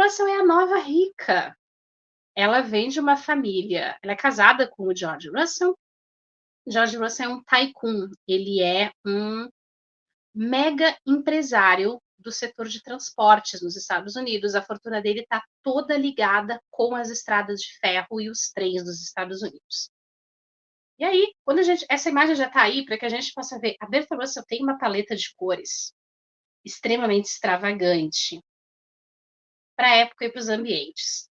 Russell é a nova rica. Ela vem de uma família, ela é casada com o George Russell. George Russell é um tycoon, ele é um mega empresário do setor de transportes nos Estados Unidos. A fortuna dele está toda ligada com as estradas de ferro e os trens dos Estados Unidos. E aí, essa imagem já está aí para que a gente possa ver, a Bertha Russell tem uma paleta de cores extremamente extravagante para a época e para os ambientes.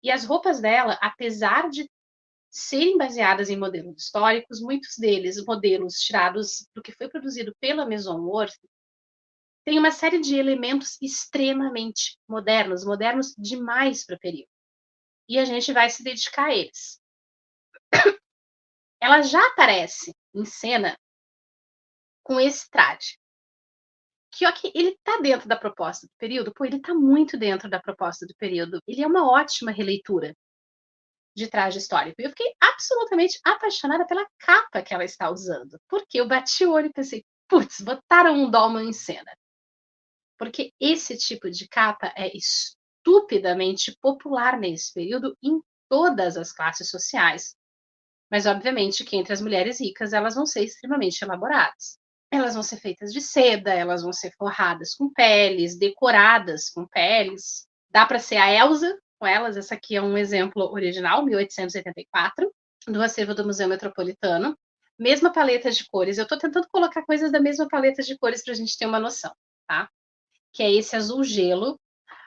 E as roupas dela, apesar de serem baseadas em modelos históricos, muitos deles modelos tirados do que foi produzido pela Maison Worth, tem uma série de elementos extremamente modernos demais para o período. E a gente vai se dedicar a eles. Ela já aparece em cena com esse traje. Que ok, ele está dentro da proposta do período? Pô, ele está muito dentro da proposta do período. Ele é uma ótima releitura de traje histórico. Eu fiquei absolutamente apaixonada pela capa que ela está usando. Porque eu bati o olho e pensei, putz, botaram um Dolman em cena. Porque esse tipo de capa é estupidamente popular nesse período em todas as classes sociais. Mas, obviamente, que entre as mulheres ricas, elas vão ser extremamente elaboradas. Elas vão ser feitas de seda, elas vão ser forradas com peles, decoradas com peles. Dá para ser a Elsa com elas. Essa aqui é um exemplo original, 1884, do acervo do Museu Metropolitano. Mesma paleta de cores. Eu estou tentando colocar coisas da mesma paleta de cores para a gente ter uma noção, tá? Que é esse azul gelo,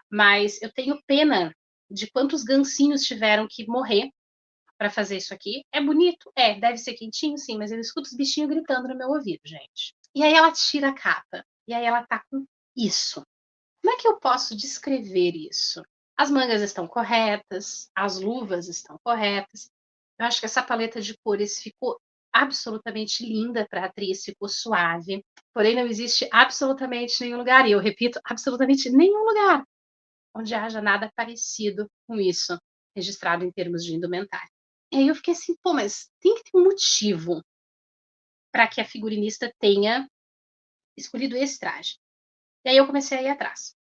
mas eu tenho pena de quantos gancinhos tiveram que morrer para fazer isso aqui. É bonito? É. Deve ser quentinho? Sim, mas eu escuto os bichinhos gritando no meu ouvido, gente. E aí ela tira a capa, e aí ela tá com isso. Como é que eu posso descrever isso? As mangas estão corretas, as luvas estão corretas. Eu acho que essa paleta de cores ficou absolutamente linda para a atriz, ficou suave. Porém, não existe absolutamente nenhum lugar, e eu repito, absolutamente nenhum lugar onde haja nada parecido com isso, registrado em termos de indumentária. E aí eu fiquei assim, pô, mas tem que ter um motivo para que a figurinista tenha escolhido esse traje. E aí eu comecei a ir atrás.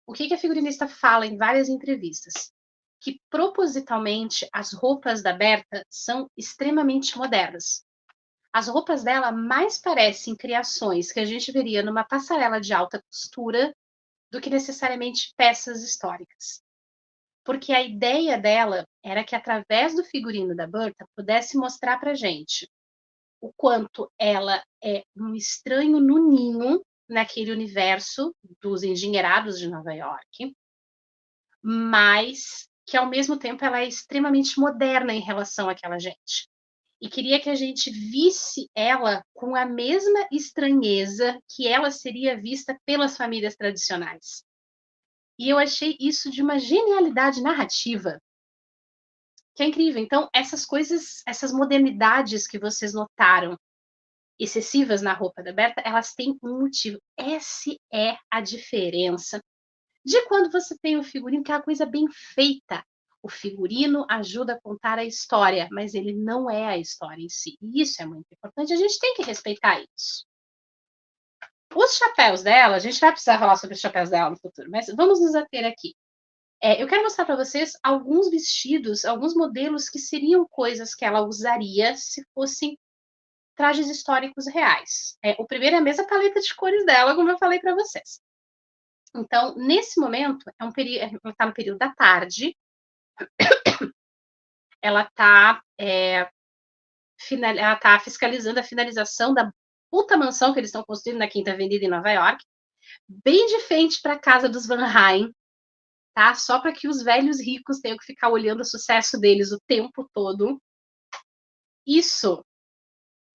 O que a figurinista fala em várias entrevistas? Que propositalmente as roupas da Berta são extremamente modernas. As roupas dela mais parecem criações que a gente veria numa passarela de alta costura do que necessariamente peças históricas. Porque a ideia dela era que através do figurino da Berta pudesse mostrar pra gente o quanto ela é um estranho no ninho naquele universo dos engenheirados de Nova York, mas que ao mesmo tempo ela é extremamente moderna em relação àquela gente. E queria que a gente visse ela com a mesma estranheza que ela seria vista pelas famílias tradicionais. E eu achei isso de uma genialidade narrativa que é incrível. Então, essas coisas, essas modernidades que vocês notaram excessivas na roupa da Berta, elas têm um motivo. Essa é a diferença de quando você tem um figurino que é uma coisa bem feita. O figurino ajuda a contar a história, mas ele não é a história em si. E isso é muito importante, a gente tem que respeitar isso. Os chapéus dela, a gente vai precisar falar sobre os chapéus dela no futuro, mas vamos nos ater aqui. Eu quero mostrar para vocês alguns vestidos, alguns modelos que seriam coisas que ela usaria se fossem trajes históricos reais. O primeiro é a mesma paleta de cores dela, como eu falei para vocês. Então, nesse momento, ela está no período da tarde, ela está fiscalizando a finalização da puta mansão que eles estão construindo na Quinta Avenida em Nova York, bem de frente para a casa dos Van Ryn, tá? Só para que os velhos ricos tenham que ficar olhando o sucesso deles o tempo todo. Isso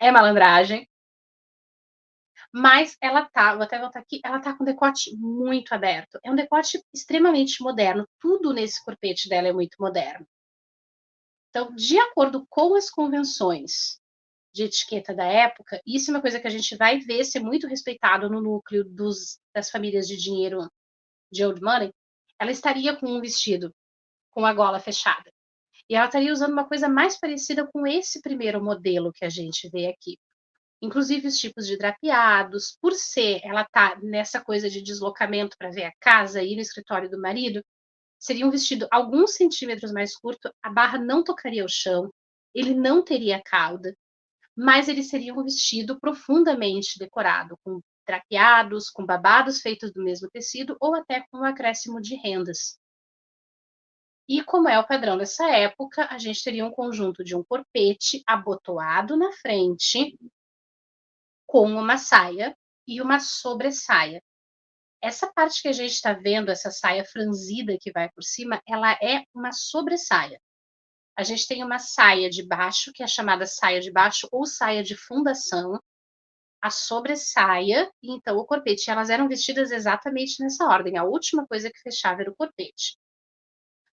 é malandragem. Mas ela tá, vou até voltar aqui, ela tá com um decote muito aberto. É um decote extremamente moderno. Tudo nesse corpete dela é muito moderno. Então, de acordo com as convenções de etiqueta da época, isso é uma coisa que a gente vai ver ser muito respeitado no núcleo das famílias de dinheiro de old money. Ela estaria com um vestido com a gola fechada. E ela estaria usando uma coisa mais parecida com esse primeiro modelo que a gente vê aqui. Inclusive os tipos de drapeados, por ser ela tá nessa coisa de deslocamento para ver a casa, ir no escritório do marido, seria um vestido alguns centímetros mais curto, a barra não tocaria o chão, ele não teria cauda, mas ele seria um vestido profundamente decorado, com drapeados, com babados feitos do mesmo tecido ou até com um acréscimo de rendas. E como é o padrão dessa época, a gente teria um conjunto de um corpete abotoado na frente, com uma saia e uma sobressaia. Essa parte que a gente está vendo, essa saia franzida que vai por cima, ela é uma sobressaia. A gente tem uma saia de baixo, que é chamada saia de baixo ou saia de fundação, a sobressaia e então o corpete. Elas eram vestidas exatamente nessa ordem. A última coisa que fechava era o corpete.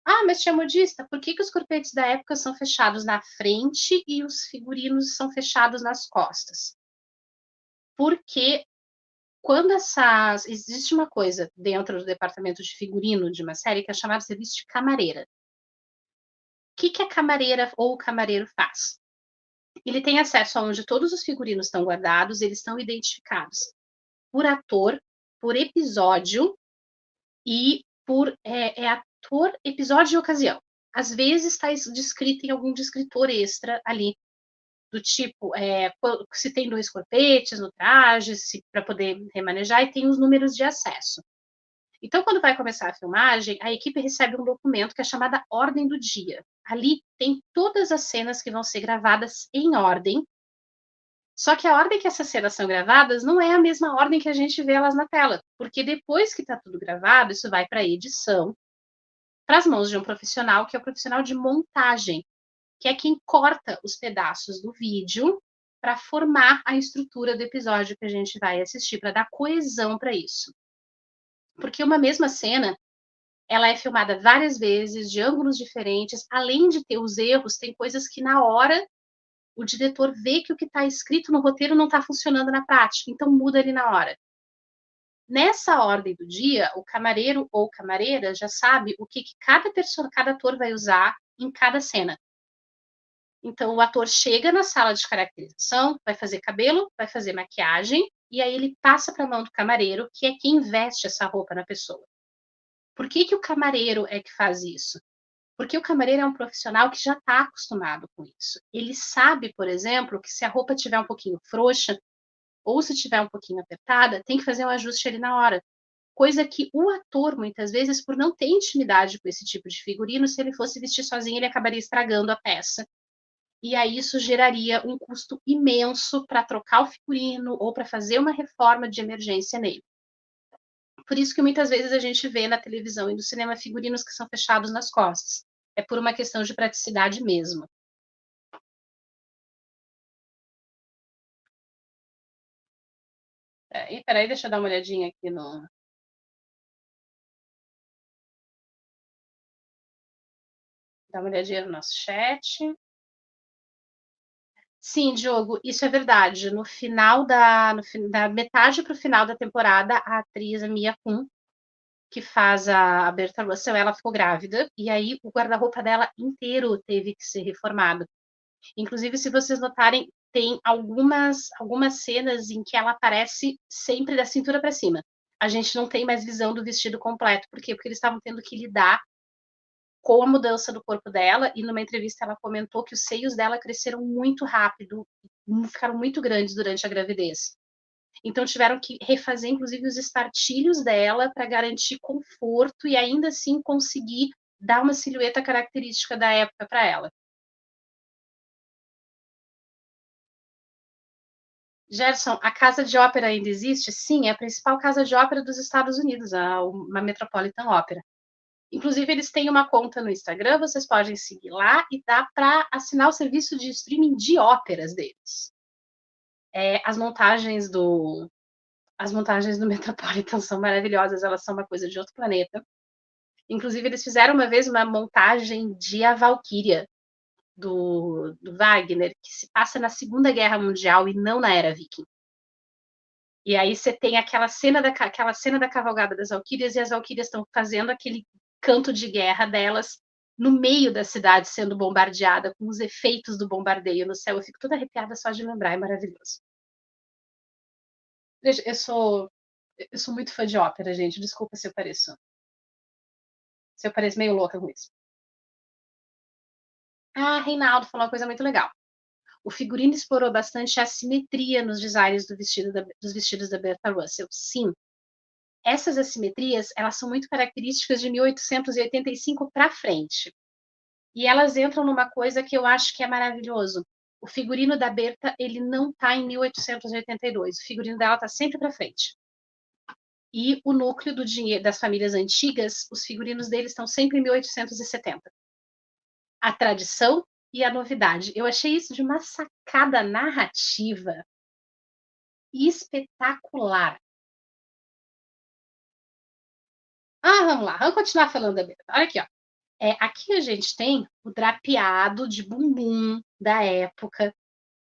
Ah, mas tia modista, por que, que os corpetes da época são fechados na frente e os figurinos são fechados nas costas? Porque quando essas. Existe uma coisa dentro do departamento de figurino de uma série que é chamada serviço de camareira. O que, que a camareira ou o camareiro faz? Ele tem acesso a onde todos os figurinos estão guardados, eles estão identificados por ator, por episódio e por ator, episódio e ocasião. Às vezes está descrito em algum descritor extra ali, do tipo, se tem 2 corpetes no traje, para poder remanejar, e tem os números de acesso. Então, quando vai começar a filmagem, a equipe recebe um documento que é chamada Ordem do Dia. Ali tem todas as cenas que vão ser gravadas em ordem, só que a ordem que essas cenas são gravadas não é a mesma ordem que a gente vê elas na tela, porque depois que está tudo gravado, isso vai para a edição, para as mãos de um profissional, que é o profissional de montagem, que é quem corta os pedaços do vídeo para formar a estrutura do episódio que a gente vai assistir, para dar coesão para isso. Porque uma mesma cena, ela é filmada várias vezes, de ângulos diferentes, além de ter os erros, tem coisas que na hora o diretor vê que o que está escrito no roteiro não está funcionando na prática, então muda ali na hora. Nessa ordem do dia, o camareiro ou camareira já sabe o que cada ator vai usar em cada cena. Então, o ator chega na sala de caracterização, vai fazer cabelo, vai fazer maquiagem, e aí ele passa para a mão do camareiro, que é quem veste essa roupa na pessoa. Por que, que o camareiro é que faz isso? Porque o camareiro é um profissional que já está acostumado com isso. Ele sabe, por exemplo, que se a roupa estiver um pouquinho frouxa, ou se estiver um pouquinho apertada, tem que fazer um ajuste ali na hora. Coisa que o ator, muitas vezes, por não ter intimidade com esse tipo de figurino, se ele fosse vestir sozinho, ele acabaria estragando a peça. E aí isso geraria um custo imenso para trocar o figurino ou para fazer uma reforma de emergência nele. Por isso que muitas vezes a gente vê na televisão e no cinema figurinos que são fechados nas costas. É por uma questão de praticidade mesmo. E peraí, deixa eu dar uma olhadinha aqui no. Dar uma olhadinha no nosso chat. Sim, Diogo, isso é verdade. No final da metade para o final da temporada, a atriz a Mia Kun, que faz a Berta Russell, ela ficou grávida, e aí o guarda-roupa dela inteiro teve que ser reformado. Inclusive, se vocês notarem, tem algumas cenas em que ela aparece sempre da cintura para cima. A gente não tem mais visão do vestido completo. Por quê? Porque eles estavam tendo que lidar com a mudança do corpo dela, e numa entrevista ela comentou que os seios dela cresceram muito rápido, ficaram muito grandes durante a gravidez. Então tiveram que refazer, inclusive, os espartilhos dela para garantir conforto e ainda assim conseguir dar uma silhueta característica da época para ela. Gerson, a Casa de Ópera ainda existe? Sim, é a principal casa de ópera dos Estados Unidos, uma Metropolitan Opera. Inclusive, eles têm uma conta no Instagram, vocês podem seguir lá e dá para assinar o serviço de streaming de óperas deles. As montagens do Metropolitan são maravilhosas, elas são uma coisa de outro planeta. Inclusive, eles fizeram uma vez uma montagem de A Valquíria, do Wagner, que se passa na Segunda Guerra Mundial e não na Era Viking. E aí você tem aquela cena da cavalgada das Valquírias, e as Valquírias estão fazendo aquele canto de guerra delas no meio da cidade sendo bombardeada, com os efeitos do bombardeio no céu. Eu fico toda arrepiada só de lembrar, é maravilhoso. Veja, eu sou muito fã de ópera, gente. Desculpa se eu pareço meio louca com isso. Ah, Reinaldo falou uma coisa muito legal. O figurino explorou bastante a assimetria nos designs dos vestidos da Bertha Russell. Sim, essas assimetrias, elas são muito características de 1885 para frente. E elas entram numa coisa que eu acho que é maravilhoso. O figurino da Berta, ele não está em 1882. O figurino dela está sempre para frente. E o núcleo do dinheiro das famílias antigas, os figurinos deles estão sempre em 1870. A tradição e a novidade. Eu achei isso de uma sacada narrativa espetacular. Vamos lá, vamos continuar falando da Berta. Olha aqui, ó. Aqui a gente tem o drapeado de bumbum da época,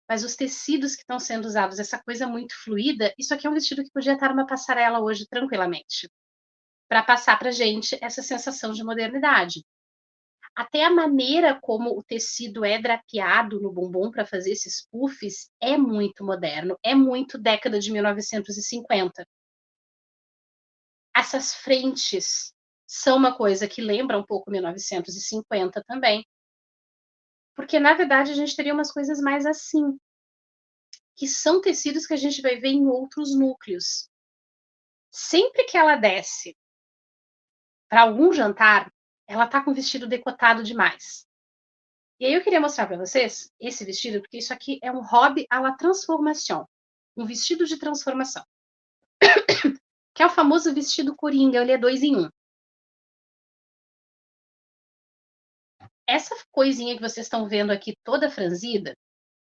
mas os tecidos que estão sendo usados, essa coisa muito fluida, isso aqui é um vestido que podia estar numa passarela hoje tranquilamente, para passar para gente essa sensação de modernidade. Até a maneira como o tecido é drapeado no bumbum para fazer esses puffs é muito moderno, é muito década de 1950. Essas frentes são uma coisa que lembra um pouco 1950 também, porque na verdade a gente teria umas coisas mais assim, que são tecidos que a gente vai ver em outros núcleos. Sempre que ela desce para algum jantar, ela tá com o vestido decotado demais. E aí eu queria mostrar para vocês esse vestido, porque isso aqui é um hobby à la transformação, um vestido de transformação, que é o famoso vestido coringa, ele é 2 em 1. Essa coisinha que vocês estão vendo aqui toda franzida,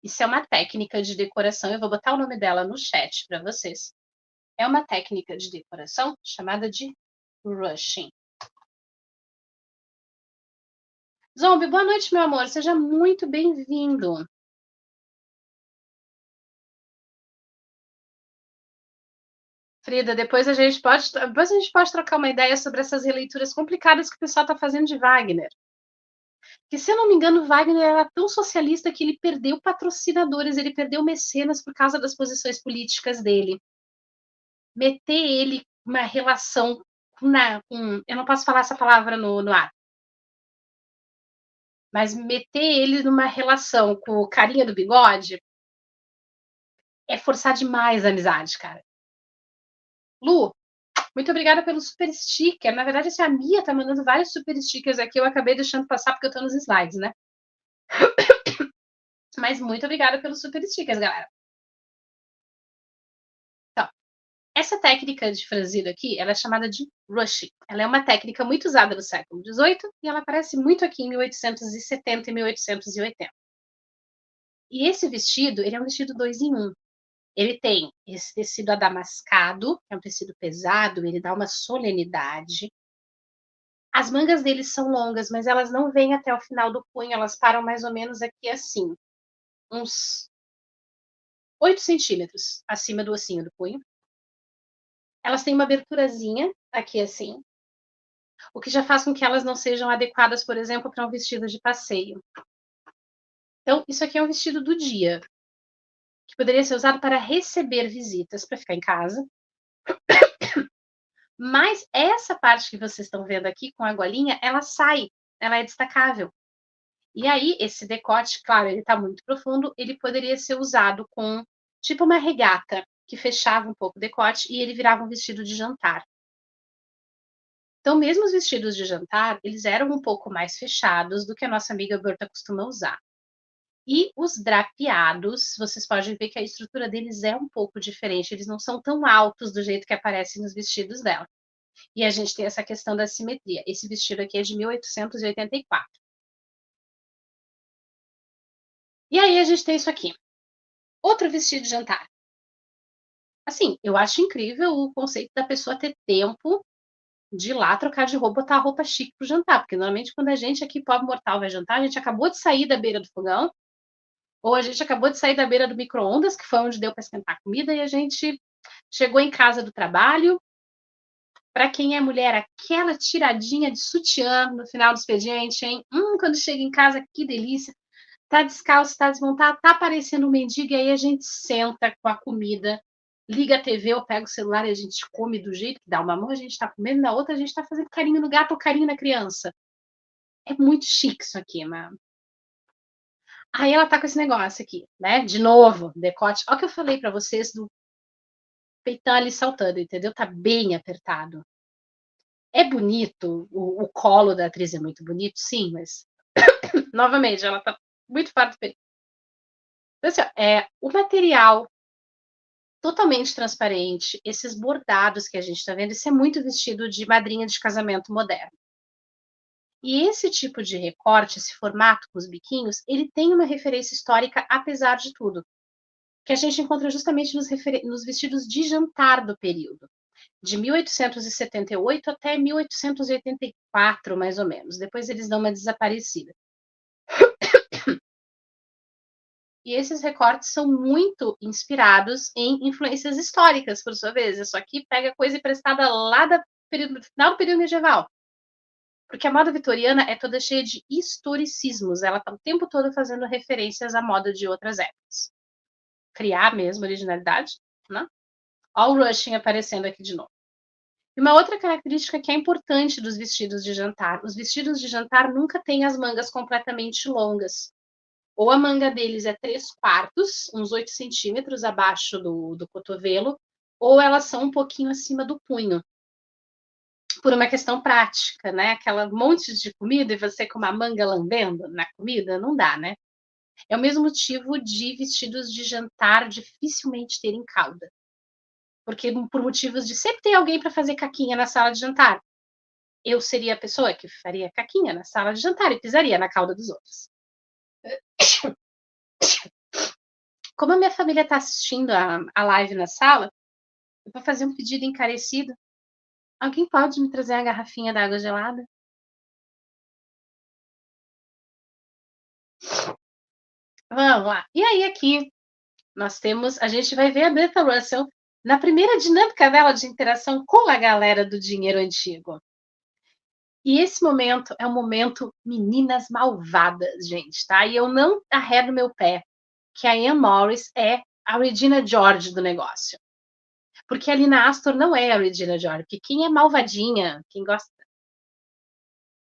isso é uma técnica de decoração, eu vou botar o nome dela no chat para vocês. É uma técnica de decoração chamada de ruching. Zombie, boa noite, meu amor. Seja muito bem-vindo. Frida, depois a gente pode trocar uma ideia sobre essas releituras complicadas que o pessoal está fazendo de Wagner. Que, se eu não me engano, Wagner era tão socialista que ele perdeu patrocinadores, ele perdeu mecenas por causa das posições políticas dele. Meter ele uma relação eu não posso falar essa palavra no ar, mas meter ele numa relação com o carinha do bigode é forçar demais a amizade, cara. Lu, muito obrigada pelo super sticker. Na verdade, a Mia tá mandando vários super stickers aqui. Eu acabei deixando passar porque eu tô nos slides, né? Mas muito obrigada pelos super stickers, galera. Então, essa técnica de franzido aqui, ela é chamada de ruching. Ela é uma técnica muito usada no século XVIII e ela aparece muito aqui em 1870 e 1880. E esse vestido, ele é um vestido 2 em 1. Ele tem esse tecido adamascado, que é um tecido pesado, ele dá uma solenidade. As mangas deles são longas, mas elas não vêm até o final do punho, elas param mais ou menos aqui assim, uns 8 centímetros acima do ossinho do punho. Elas têm uma aberturazinha aqui assim, o que já faz com que elas não sejam adequadas, por exemplo, para um vestido de passeio. Então, isso aqui é um vestido do dia, que poderia ser usado para receber visitas, para ficar em casa. Mas essa parte que vocês estão vendo aqui com a golinha, ela sai, ela é destacável. E aí, esse decote, claro, ele está muito profundo, ele poderia ser usado com tipo uma regata, que fechava um pouco o decote e ele virava um vestido de jantar. Então, mesmo os vestidos de jantar, eles eram um pouco mais fechados do que a nossa amiga Berta costuma usar. E os drapeados, vocês podem ver que a estrutura deles é um pouco diferente, eles não são tão altos do jeito que aparece nos vestidos dela. E a gente tem essa questão da simetria. Esse vestido aqui é de 1884. E aí a gente tem isso aqui. Outro vestido de jantar. Assim, eu acho incrível o conceito da pessoa ter tempo de ir lá trocar de roupa, botar a roupa chique pro jantar. Porque normalmente quando a gente aqui, pobre mortal, vai jantar, a gente acabou de sair da beira do fogão, ou a gente acabou de sair da beira do micro-ondas, que foi onde deu para esquentar a comida, e a gente chegou em casa do trabalho. Para quem é mulher, aquela tiradinha de sutiã no final do expediente, hein? Quando chega em casa, que delícia. Tá descalço, tá desmontado, tá parecendo um mendigo, e aí a gente senta com a comida liga a TV, eu pego o celular e a gente come do jeito que dá. Uma mão a gente tá comendo, na outra a gente tá fazendo carinho no gato ou carinho na criança. É muito chique isso aqui, né? Aí ela tá com esse negócio aqui, né? De novo, decote. Olha o que eu falei pra vocês do peitão ali saltando, entendeu? Tá bem apertado. É bonito, o colo da atriz é muito bonito, sim, mas novamente, ela tá muito fora do período. Então, assim, ó, o material totalmente transparente, esses bordados que a gente tá vendo, isso é muito vestido de madrinha de casamento moderno. E esse tipo de recorte, esse formato com os biquinhos, ele tem uma referência histórica, apesar de tudo, que a gente encontra justamente nos vestidos de jantar do período, de 1878 até 1884, mais ou menos. Depois eles dão uma desaparecida. E esses recortes são muito inspirados em influências históricas, por sua vez. Isso aqui pega coisa emprestada lá do final do período medieval. Porque a moda vitoriana é toda cheia de historicismos. Ela está o tempo todo fazendo referências à moda de outras épocas. Criar mesmo originalidade, né? Olha o rushing aparecendo aqui de novo. E uma outra característica que é importante dos vestidos de jantar: os vestidos de jantar nunca têm as mangas completamente longas. Ou a manga deles é 3/4, uns 8 centímetros abaixo do cotovelo, ou elas são um pouquinho acima do punho. Por uma questão prática, né? Aquela monte de comida e você com uma manga lambendo na comida, não dá, né? É o mesmo motivo de vestidos de jantar dificilmente terem cauda. Porque por motivos de sempre ter alguém para fazer caquinha na sala de jantar. Eu seria a pessoa que faria caquinha na sala de jantar e pisaria na cauda dos outros. Como a minha família está assistindo a live na sala, eu vou fazer um pedido encarecido. Alguém pode me trazer a garrafinha d'água gelada? Vamos lá. E aí aqui nós temos, a gente vai ver a Bertha Russell na primeira dinâmica dela de interação com a galera do dinheiro antigo. E esse momento é um momento meninas malvadas, gente, tá? E eu não arredo meu pé que a Anne Morris é a Regina George do negócio. Porque a Lina Astor não é a Regina George, porque quem é malvadinha, quem gosta,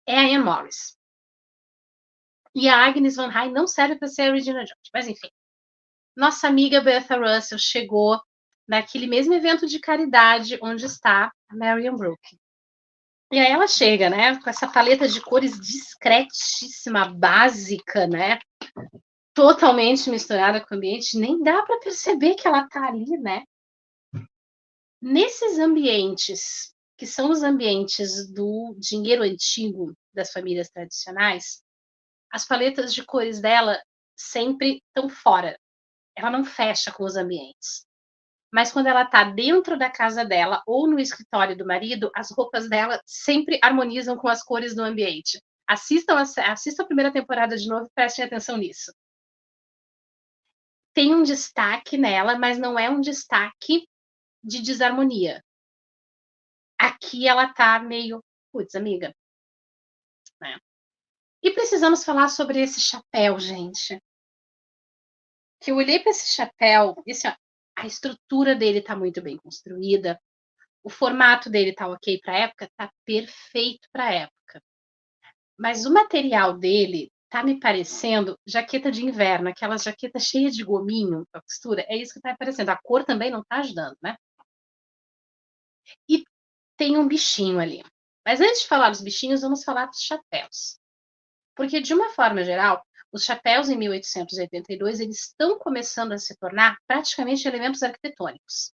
é a Anne Morris. E a Agnes Van Ryn não serve para ser a Regina George, mas enfim. Nossa amiga Bertha Russell chegou naquele mesmo evento de caridade onde está a Marion Brooke. E aí ela chega, né, com essa paleta de cores discretíssima, básica, né, totalmente misturada com o ambiente, nem dá para perceber que ela tá ali, né? Nesses ambientes, que são os ambientes do dinheiro antigo das famílias tradicionais, as paletas de cores dela sempre estão fora. Ela não fecha com os ambientes. Mas quando ela está dentro da casa dela ou no escritório do marido, as roupas dela sempre harmonizam com as cores do ambiente. Assistam a primeira temporada de novo e prestem atenção nisso. Tem um destaque nela, mas não é um destaque de desarmonia. Aqui ela tá meio, putz, amiga, né? E precisamos falar sobre esse chapéu, gente. Que eu olhei para esse chapéu, e assim, ó, a estrutura dele tá muito bem construída, o formato dele tá ok para a época, tá perfeito para a época. Mas o material dele tá me parecendo jaqueta de inverno, aquela jaqueta cheia de gominho, a costura, é isso que tá me parecendo. A cor também não tá ajudando, né? E tem um bichinho ali. Mas antes de falar dos bichinhos, vamos falar dos chapéus. Porque, de uma forma geral, os chapéus em 1882 eles estão começando a se tornar praticamente elementos arquitetônicos.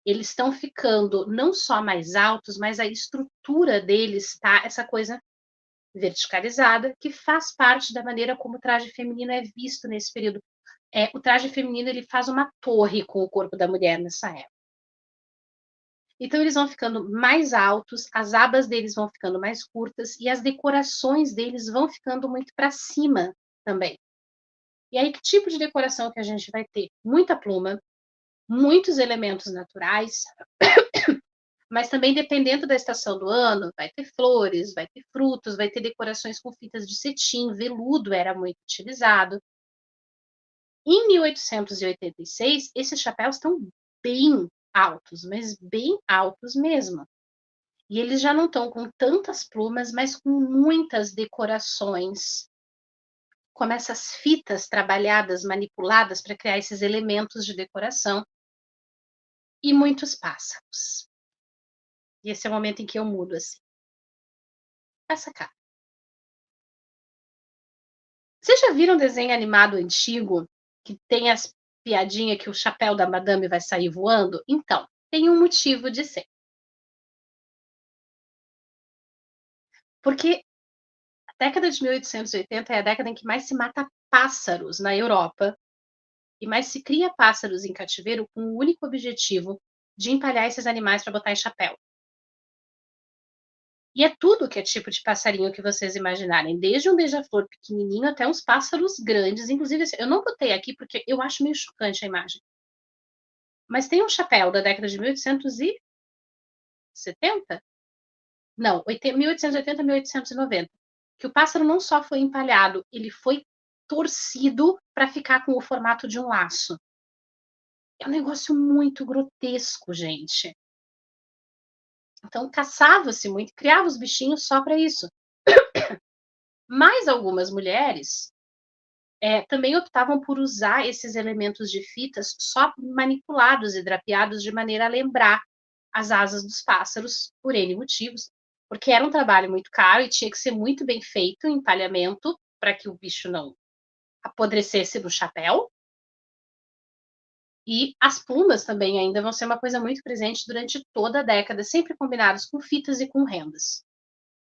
Eles estão ficando não só mais altos, mas a estrutura deles está essa coisa verticalizada, que faz parte da maneira como o traje feminino é visto nesse período. O traje feminino ele faz uma torre com o corpo da mulher nessa época. Então eles vão ficando mais altos, as abas deles vão ficando mais curtas e as decorações deles vão ficando muito para cima também. E aí que tipo de decoração que a gente vai ter? Muita pluma, muitos elementos naturais, mas também dependendo da estação do ano, vai ter flores, vai ter frutos, vai ter decorações com fitas de cetim, veludo era muito utilizado. Em 1886, esses chapéus estão bem altos, mas bem altos mesmo. E eles já não estão com tantas plumas, mas com muitas decorações, como essas fitas trabalhadas, manipuladas para criar esses elementos de decoração e muitos pássaros. E esse é o momento em que eu mudo assim. Essa cara. Vocês já viram um desenho animado antigo que tem as piadinha que o chapéu da madame vai sair voando? Então, tem um motivo de ser. Porque a década de 1880 é a década em que mais se mata pássaros na Europa e mais se cria pássaros em cativeiro com o único objetivo de empalhar esses animais para botar em chapéu. E é tudo que é tipo de passarinho que vocês imaginarem, desde um beija-flor pequenininho até uns pássaros grandes, inclusive eu não botei aqui porque eu acho meio chocante a imagem. Mas tem um chapéu da década de 1870? Não, 1880, 1890, que o pássaro não só foi empalhado, ele foi torcido para ficar com o formato de um laço. É um negócio muito grotesco, gente. Então caçava-se muito, criava os bichinhos só para isso. Mas algumas mulheres também optavam por usar esses elementos de fitas só manipulados e drapeados de maneira a lembrar as asas dos pássaros, por N motivos, porque era um trabalho muito caro e tinha que ser muito bem feito o empalhamento para que o bicho não apodrecesse no chapéu. E as plumas também ainda vão ser uma coisa muito presente durante toda a década, sempre combinados com fitas e com rendas.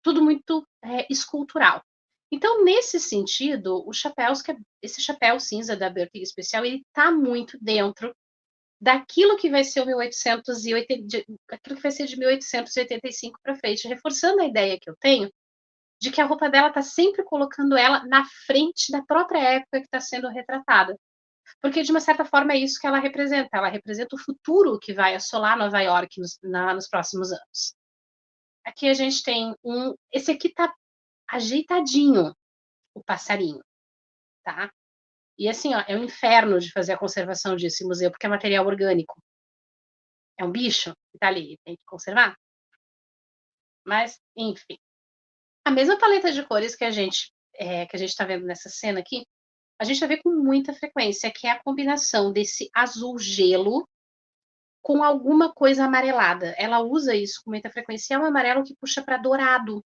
Tudo muito escultural. Então, nesse sentido, os chapéus, esse chapéu cinza da Berkeley Especial, ele está muito dentro daquilo que vai ser o 1880, aquilo que vai ser de 1885 para frente, reforçando a ideia que eu tenho de que a roupa dela está sempre colocando ela na frente da própria época que está sendo retratada. Porque, de uma certa forma, é isso que ela representa. Ela representa o futuro que vai assolar Nova York nos próximos anos. Aqui a gente tem um. Esse aqui tá ajeitadinho, o passarinho, tá? E assim, ó, é um inferno de fazer a conservação desse museu, porque é material orgânico. É um bicho que tá ali, tem que conservar. Mas, enfim. A mesma paleta de cores que a gente tá vendo nessa cena aqui, a gente vai ver com muita frequência, que é a combinação desse azul gelo com alguma coisa amarelada. Ela usa isso com muita frequência. É um amarelo que puxa para dourado.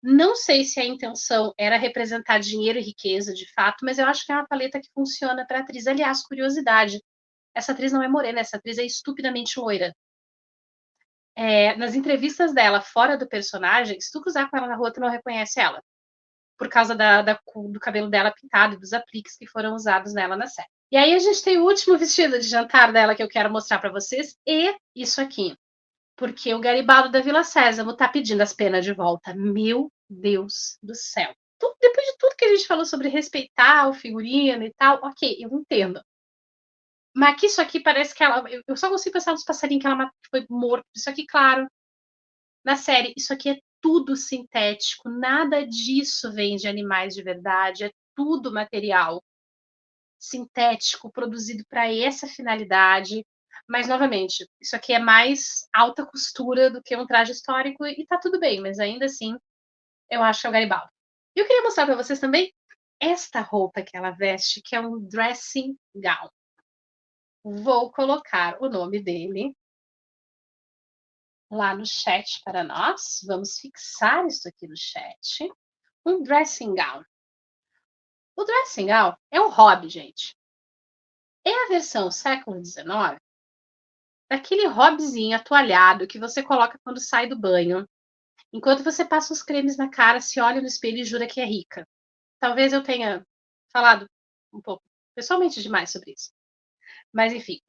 Não sei se a intenção era representar dinheiro e riqueza, de fato, mas eu acho que é uma paleta que funciona para atriz. Aliás, curiosidade, essa atriz não é morena, essa atriz é estupidamente loira. Nas entrevistas dela, fora do personagem, se tu cruzar com ela na rua, tu não reconhece ela. Por causa do cabelo dela pintado e dos apliques que foram usados nela na série. E aí a gente tem o último vestido de jantar dela que eu quero mostrar para vocês, e isso aqui. Porque o Garibaldo da Vila Sésamo tá pedindo as penas de volta. Meu Deus do céu. Depois de tudo que a gente falou sobre respeitar o figurino e tal, ok, eu entendo. Mas que isso aqui parece que ela. Eu só consigo pensar nos passarinhos que ela foi morto. Isso aqui, claro. Na série, isso aqui é tudo sintético. Nada disso vem de animais de verdade. É tudo material sintético, produzido para essa finalidade. Mas, novamente, isso aqui é mais alta costura do que um traje histórico e tá tudo bem, mas ainda assim, eu acho que é o Garibaldi. E eu queria mostrar para vocês também esta roupa que ela veste, que é um dressing gown. Vou colocar o nome dele lá no chat para nós. Vamos fixar isso aqui no chat. Um dressing gown. O dressing gown é um hobby, gente. É a versão século XIX daquele hobbyzinho atoalhado que você coloca quando sai do banho, enquanto você passa os cremes na cara, se olha no espelho e jura que é rica. Talvez eu tenha falado um pouco pessoalmente demais sobre isso. Mas enfim,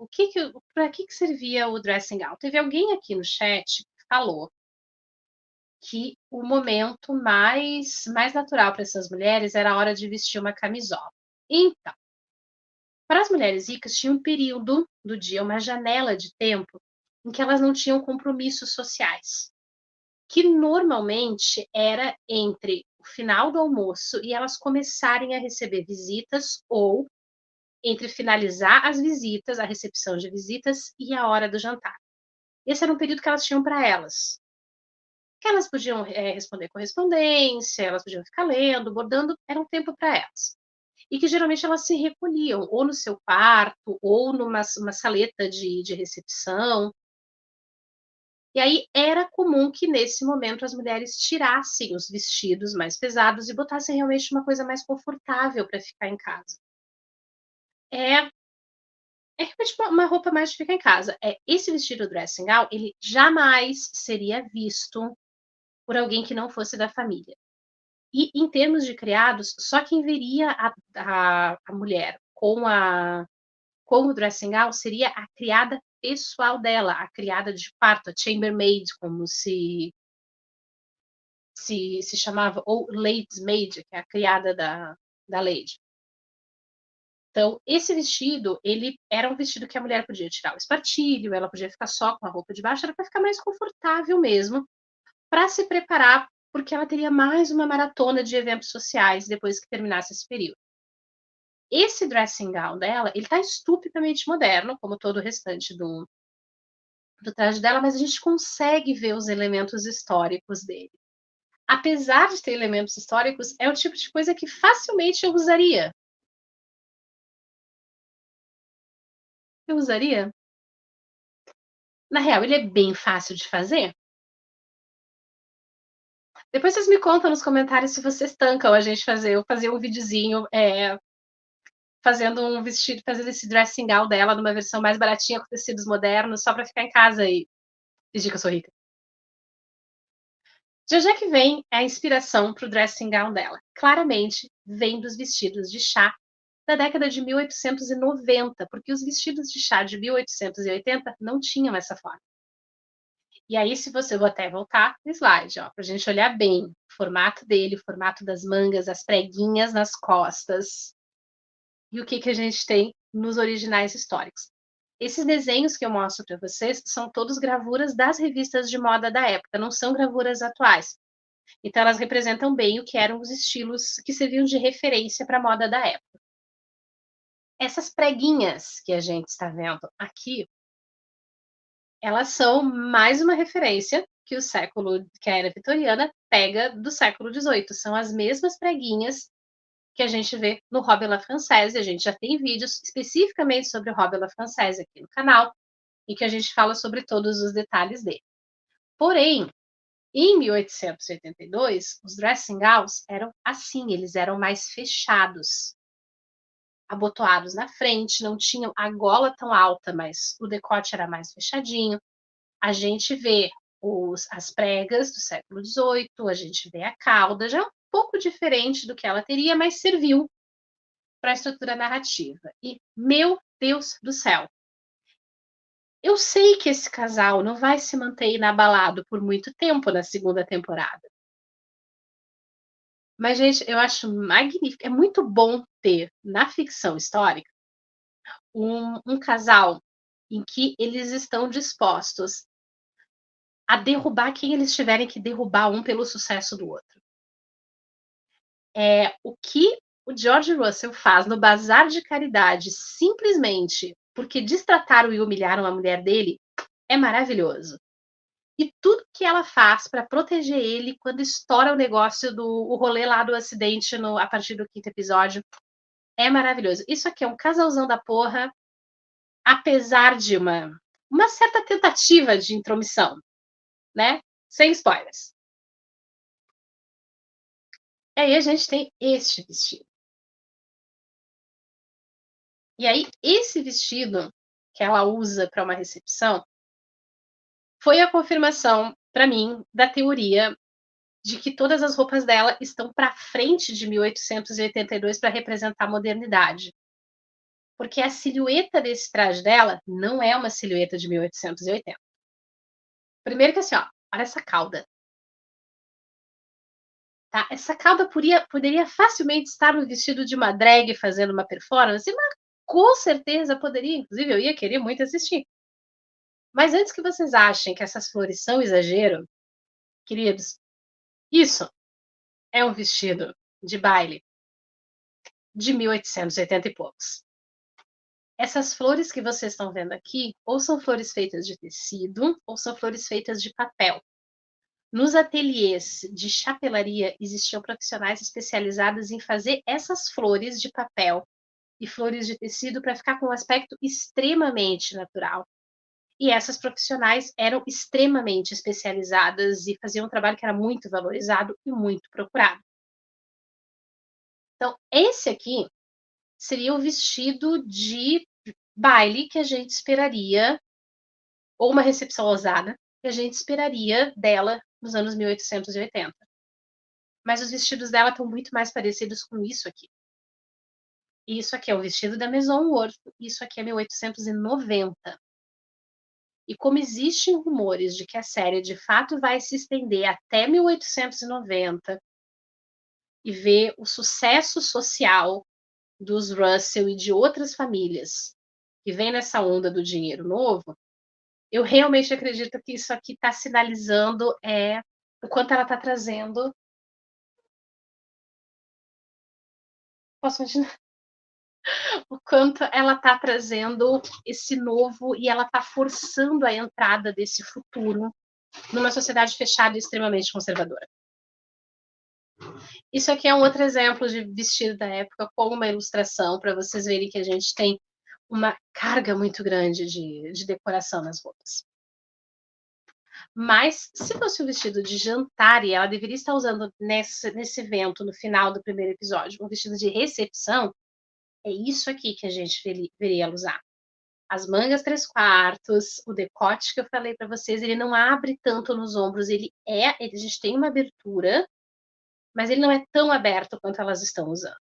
para que servia o dressing gown? Teve alguém aqui no chat que falou que o momento mais natural para essas mulheres era a hora de vestir uma camisola. Então, para as mulheres ricas, tinha um período do dia, uma janela de tempo, em que elas não tinham compromissos sociais, que normalmente era entre o final do almoço e elas começarem a receber visitas ou entre finalizar as visitas, a recepção de visitas e a hora do jantar. Esse era um período que elas tinham para elas. Que elas podiam responder correspondência, elas podiam ficar lendo, bordando, era um tempo para elas. E que geralmente elas se recolhiam, ou no seu quarto, ou numa uma saleta de recepção. E aí era comum que nesse momento as mulheres tirassem os vestidos mais pesados e botassem realmente uma coisa mais confortável para ficar em casa. É, é realmente uma roupa mais de ficar em casa. Esse vestido dressing gown, ele jamais seria visto por alguém que não fosse da família. E em termos de criados, só quem veria a mulher com o dressing gown seria a criada pessoal dela, a criada de parto, a chambermaid, como se chamava, ou lady's maid, que é a criada da lady. Então, esse vestido, ele era um vestido que a mulher podia tirar o espartilho, ela podia ficar só com a roupa de baixo, era para ficar mais confortável mesmo, para se preparar, porque ela teria mais uma maratona de eventos sociais depois que terminasse esse período. Esse dressing gown dela, ele tá estupidamente moderno, como todo o restante do traje dela, mas a gente consegue ver os elementos históricos dele. Apesar de ter elementos históricos, é o tipo de coisa que facilmente eu usaria. Eu usaria? Na real, ele é bem fácil de fazer. Depois vocês me contam nos comentários se vocês tancam a gente fazer. Eu fazia um videozinho fazendo um vestido, fazendo esse dressing gown dela numa versão mais baratinha com tecidos modernos, só pra ficar em casa e fingir que eu sou rica. De onde é que vem a inspiração para o dressing gown dela? Claramente vem dos vestidos de chá da década de 1890, porque os vestidos de chá de 1880 não tinham essa forma. E aí, se você vou até voltar no slide, ó, para a gente olhar bem o formato dele, o formato das mangas, as preguinhas nas costas, e o que a gente tem nos originais históricos. Esses desenhos que eu mostro para vocês são todos gravuras das revistas de moda da época, não são gravuras atuais. Então, elas representam bem o que eram os estilos que serviam de referência para a moda da época. Essas preguinhas que a gente está vendo aqui, elas são mais uma referência que a era vitoriana pega do século XVIII. São as mesmas preguinhas que a gente vê no Robe à la Française. A gente já tem vídeos especificamente sobre o Robe à la Française aqui no canal, em que a gente fala sobre todos os detalhes dele. Porém, em 1882, os dressing gowns eram assim, eles eram mais fechados, abotoados na frente, não tinham a gola tão alta, mas o decote era mais fechadinho. A gente vê as pregas do século XVIII, a gente vê a cauda, já é um pouco diferente do que ela teria, mas serviu para a estrutura narrativa. E, meu Deus do céu, eu sei que esse casal não vai se manter inabalado por muito tempo na segunda temporada. Mas, gente, eu acho magnífico. É muito bom ter na ficção histórica um casal em que eles estão dispostos a derrubar quem eles tiverem que derrubar um pelo sucesso do outro. O que o George Russell faz no Bazar de Caridade, simplesmente porque destrataram e humilharam a mulher dele, é maravilhoso. E tudo que ela faz para proteger ele quando estoura o negócio o rolê lá do acidente a partir do 5º episódio, é maravilhoso. Isso aqui é um casalzão da porra, apesar de uma certa tentativa de intromissão, né? Sem spoilers. E aí a gente tem este vestido. E aí, esse vestido que ela usa para uma recepção foi a confirmação, para mim, da teoria de que todas as roupas dela estão para frente de 1882 para representar a modernidade. Porque a silhueta desse traje dela não é uma silhueta de 1880. Primeiro que assim, ó, olha essa cauda. Tá? Essa cauda poderia facilmente estar no vestido de uma drag fazendo uma performance, mas com certeza poderia, inclusive eu ia querer muito assistir. Mas antes que vocês achem que essas flores são exagero, queridos, isso é um vestido de baile de 1880 e poucos. Essas flores que vocês estão vendo aqui, ou são flores feitas de tecido, ou são flores feitas de papel. Nos ateliês de chapelaria, existiam profissionais especializados em fazer essas flores de papel e flores de tecido para ficar com um aspecto extremamente natural. E essas profissionais eram extremamente especializadas e faziam um trabalho que era muito valorizado e muito procurado. Então, esse aqui seria o vestido de baile que a gente esperaria, ou uma recepção ousada, que a gente esperaria dela nos anos 1880. Mas os vestidos dela estão muito mais parecidos com isso aqui. Isso aqui é o vestido da Maison Worth, isso aqui é 1890. E como existem rumores de que a série de fato vai se estender até 1890 e ver o sucesso social dos Russell e de outras famílias que vem nessa onda do dinheiro novo, eu realmente acredito que isso aqui está sinalizando o quanto ela está trazendo. Posso imaginar? O quanto ela está trazendo esse novo e ela está forçando a entrada desse futuro numa sociedade fechada e extremamente conservadora. Isso aqui é um outro exemplo de vestido da época com uma ilustração para vocês verem que a gente tem uma carga muito grande de decoração nas roupas. Mas se fosse um vestido de jantar e ela deveria estar usando nesse evento no final do primeiro episódio, um vestido de recepção, é isso aqui que a gente veria ela usar. As mangas 3/4, o decote que eu falei para vocês, ele não abre tanto nos ombros, a gente tem uma abertura, mas ele não é tão aberto quanto elas estão usando.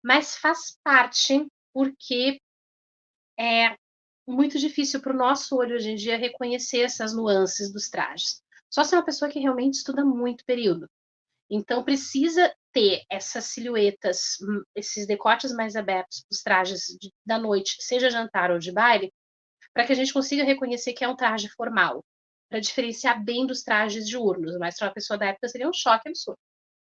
Mas faz parte, porque é muito difícil para o nosso olho hoje em dia reconhecer essas nuances dos trajes. Só se é uma pessoa que realmente estuda muito período. Então precisa ter essas silhuetas, esses decotes mais abertos dos trajes da noite, seja jantar ou de baile, para que a gente consiga reconhecer que é um traje formal, para diferenciar bem dos trajes diurnos, mas para uma pessoa da época seria um choque absurdo.